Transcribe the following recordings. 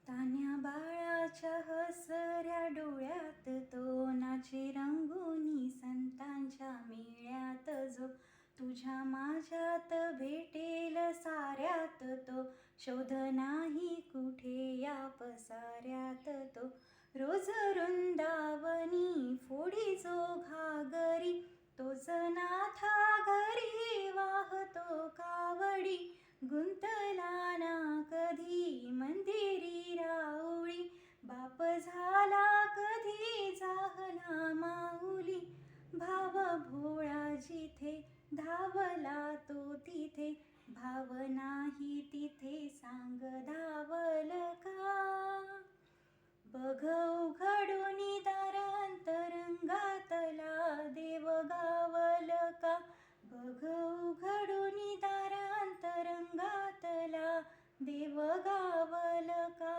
तान्ह्या बाळाच्या हसऱ्या डोळ्यात तो नाचे रंगुनी संतांच्या मेळ्यात जो तुझ्या माझ्यात भेटेल साऱ्यात तो शोध नाही कुठे या पसाऱ्यात तो रोज वृंदावनी फोडी जो घागरी तोच नाथा घरी वाहतो कावडी गुंतला ना कधी मंदिरी राऊळी बाप झाला कधी जाहला माऊली भाव भोळा जिथे धावला तो तिथे भाव नाही तिथे सांग धावल का बघ उघडूनी दार अंतरंगातला देव गावल का बघ उघडूनी दार अंतरंगातला देव गावल का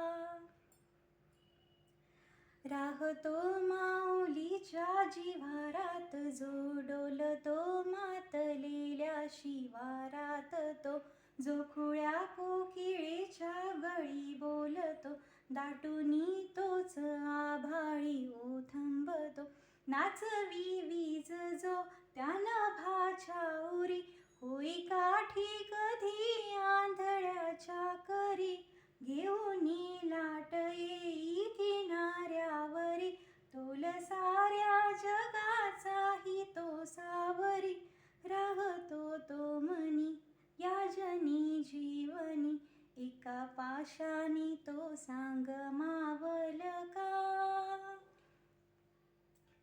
राहतो माऊलीच्या जिव्हारात जो डोलतो मातलेल्या शिवारात तो जो खुळ्या कोकिळेच्या गळी बोलतो दाटूनी तोच आभाळी ओथंबतो नाचवी वीज जो त्या नभाच्या उरी होई काठी कधी आंधळ्याच्या करी घेऊनी लाट येई किनाऱ्यावरी तोल साऱ्या जगाचाही तो सावरी राहतो तो मनी या जनी जीवनी एका पाशानी तो सांग मावल का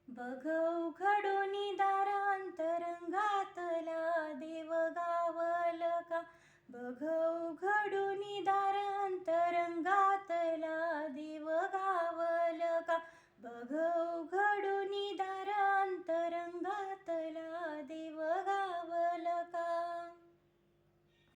बघ उघडूनी दार अंतरंगातला देव गावल का बघ उघडूनी दार